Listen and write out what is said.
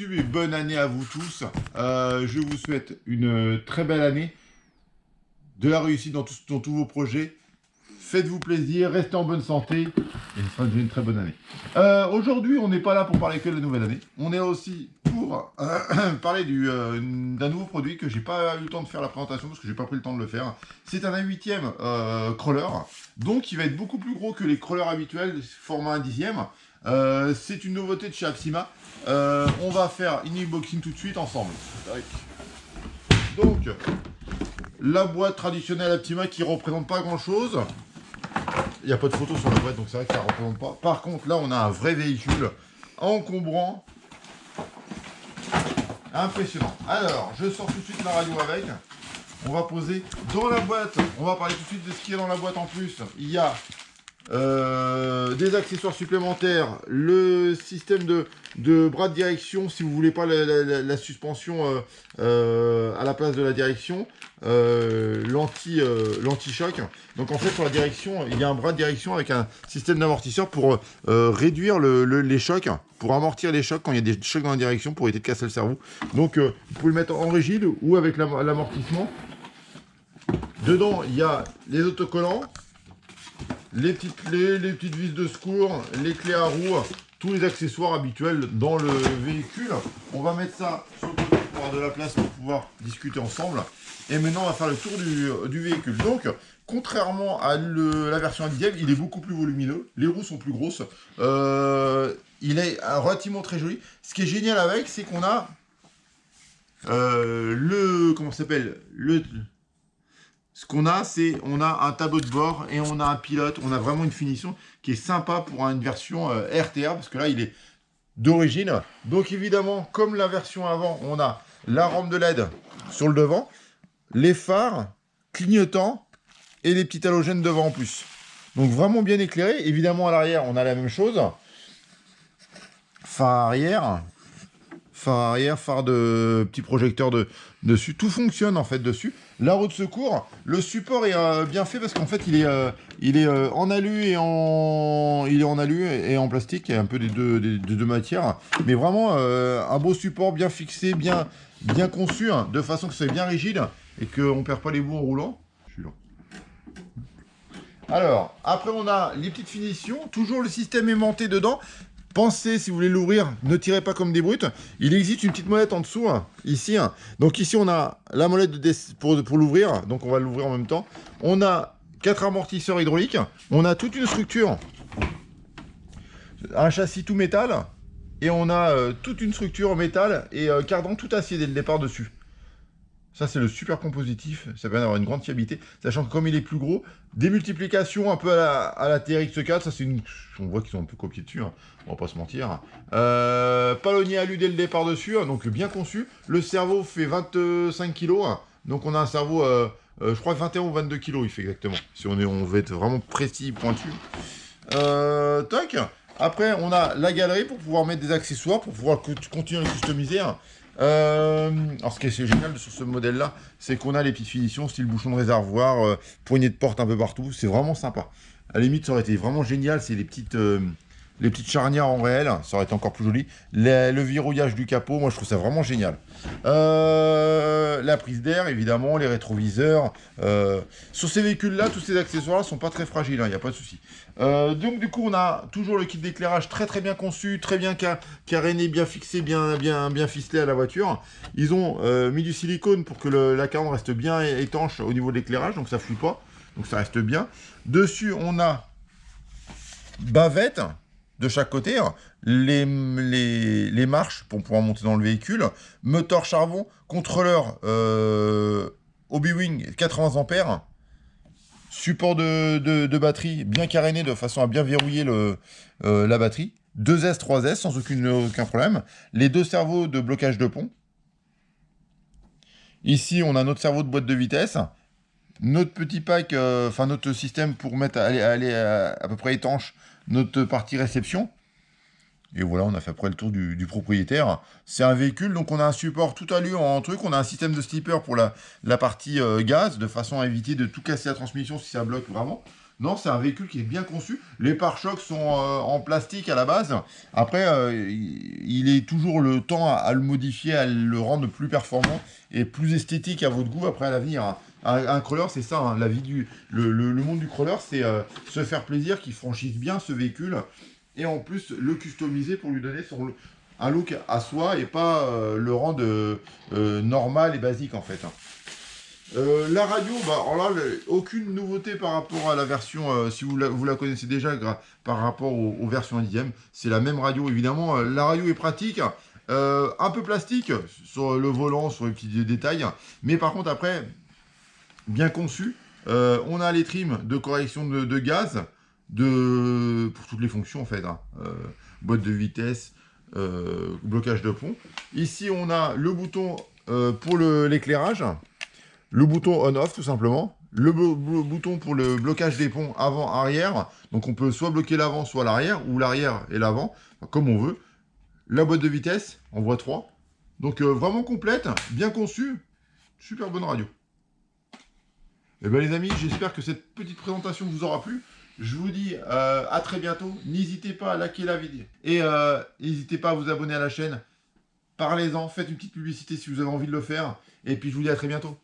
YouTube et bonne année à vous tous. Je vous souhaite une très belle année, de la réussite dans tous vos projets. Faites-vous plaisir, restez en bonne santé et ce sera une très bonne année. Aujourd'hui, on n'est pas là pour parler que de la nouvelle année. On est aussi pour parler d'un nouveau produit que j'ai pas eu le temps de faire la présentation parce que j'ai pas pris le temps de le faire. C'est un A8e crawler, donc il va être beaucoup plus gros que les crawlers habituels, format 1/10. C'est une nouveauté de chez Axima. On va faire une unboxing tout de suite ensemble. Donc, la boîte traditionnelle Axima qui représente pas grand chose. Il n'y a pas de photo sur la boîte, donc c'est vrai que ça ne représente pas. Par contre, là, on a un vrai véhicule encombrant. Impressionnant. Alors, je sors tout de suite la radio avec. On va poser dans la boîte. On va parler tout de suite de ce qu'il y a dans la boîte en plus. Il y a des accessoires supplémentaires, le système de bras de direction si vous voulez pas la suspension à la place de la direction, l'anti-choc. Donc en fait sur la direction il y a un bras de direction avec un système d'amortisseur pour réduire les chocs, pour amortir les chocs quand il y a des chocs dans la direction pour éviter de casser le cerveau. Donc vous pouvez le mettre en rigide ou avec l'amortissement. Dedans il y a les autocollants, les petites clés, les petites vis de secours, les clés à roues, tous les accessoires habituels dans le véhicule. On va mettre ça sur le côté pour avoir de la place pour pouvoir discuter ensemble. Et maintenant, on va faire le tour du véhicule. Donc, contrairement à la version 1/10, il est beaucoup plus volumineux. Les roues sont plus grosses. Il est relativement très joli. Ce qui est génial avec, c'est qu'on a comment ça s'appelle Ce qu'on a, c'est on a un tableau de bord et on a un pilote. On a vraiment une finition qui est sympa pour une version RTR parce que là, il est d'origine. Donc évidemment, comme la version avant, on a la rampe de LED sur le devant, les phares clignotants et les petits halogènes devant en plus. Donc vraiment bien éclairé. Évidemment, à l'arrière, on a la même chose. Phare arrière, phare de petit projecteur dessus. Tout fonctionne en fait dessus. La roue de secours, le support est bien fait parce qu'en fait il est en alu et en plastique, il y a un peu des deux matières, mais vraiment un beau support bien fixé, bien conçu, hein, de façon que c'est bien rigide et qu'on ne perd pas les bouts en roulant. Je suis lent. Alors, après on a les petites finitions, toujours le système aimanté dedans. Pensez, si vous voulez l'ouvrir, ne tirez pas comme des brutes. Il existe une petite molette en dessous, hein, ici. Hein. Donc ici, on a la molette pour l'ouvrir. Donc on va l'ouvrir en même temps. On a 4 amortisseurs hydrauliques. On a toute une structure. Un châssis tout métal. Et on a toute une structure en métal et cardan tout acier dès le départ dessus. Ça, c'est le super compositif. Ça permet d'avoir une grande fiabilité. Sachant que comme il est plus gros, des multiplications un peu à la TRX4. Ça, c'est une... On voit qu'ils sont un peu copiés dessus. Hein. On va pas se mentir. Palonnier alu dès le départ dessus. Hein, donc, bien conçu. Le cerveau fait 25 kg. Hein, donc, on a un cerveau, je crois, 21 ou 22 kg. Il fait exactement. Si on veut être vraiment précis, pointu. Toc. Après, on a la galerie pour pouvoir mettre des accessoires, pour pouvoir continuer à customiser. Hein. Alors ce qui est génial sur ce modèle là, c'est qu'on a les petites finitions style bouchon de réservoir, poignée de porte un peu partout, c'est vraiment sympa. À la limite ça aurait été vraiment génial, c'est les petites charnières en réel, ça aurait été encore plus joli. Le verrouillage du capot, moi je trouve ça vraiment génial. La prise d'air évidemment, les rétroviseurs. Sur ces véhicules là, tous ces accessoires là sont pas très fragiles, il n'y a pas de souci. Donc du coup on a toujours le kit d'éclairage très bien conçu, très bien caréné, bien fixé, bien ficelé à la voiture. Ils ont mis du silicone pour que la calandre reste bien étanche au niveau de l'éclairage, donc ça ne fuit pas, donc ça reste bien. Dessus on a bavette de chaque côté, hein, les marches pour pouvoir monter dans le véhicule, moteur charbon, contrôleur Hobby-Wing 80 ampères, support de batterie bien caréné de façon à bien verrouiller la batterie, 2S, 3S sans aucun problème, les deux cerveaux de blocage de pont. Ici on a notre cerveau de boîte de vitesse, notre petit pack, notre système pour mettre aller à peu près étanche notre partie réception. Et voilà, on a fait après le tour du propriétaire. C'est un véhicule, donc on a un support tout allure en truc, on a un système de slipper pour la partie gaz, de façon à éviter de tout casser la transmission si ça bloque vraiment. Non, c'est un véhicule qui est bien conçu. Les pare-chocs sont en plastique à la base. Après, il est toujours le temps à le modifier, à le rendre plus performant et plus esthétique à votre goût après à l'avenir, hein. Un crawler, c'est ça, hein, la vie le monde du crawler, c'est se faire plaisir, qu'il franchisse bien ce véhicule et en plus le customiser pour lui donner un look à soi et pas le rendre normal et basique en fait, hein. La radio, bah, alors là, aucune nouveauté par rapport à la version, si vous la connaissez déjà, par rapport aux versions 10e. C'est la même radio, évidemment. La radio est pratique, un peu plastique sur le volant, sur les petits détails. Mais par contre, après, bien conçu. On a les trims de correction de gaz pour toutes les fonctions, en fait, hein. Boîte de vitesse, blocage de pont. Ici, on a le bouton pour l'éclairage. Le bouton on-off tout simplement, bouton pour le blocage des ponts avant-arrière, donc on peut soit bloquer l'avant, soit l'arrière, ou l'arrière et l'avant, enfin, comme on veut. La boîte de vitesse, en voie 3. Donc vraiment complète, bien conçue, super bonne radio. Et bien les amis, j'espère que cette petite présentation vous aura plu. Je vous dis à très bientôt, n'hésitez pas à liker la vidéo, et n'hésitez pas à vous abonner à la chaîne. Parlez-en, faites une petite publicité si vous avez envie de le faire, et puis je vous dis à très bientôt.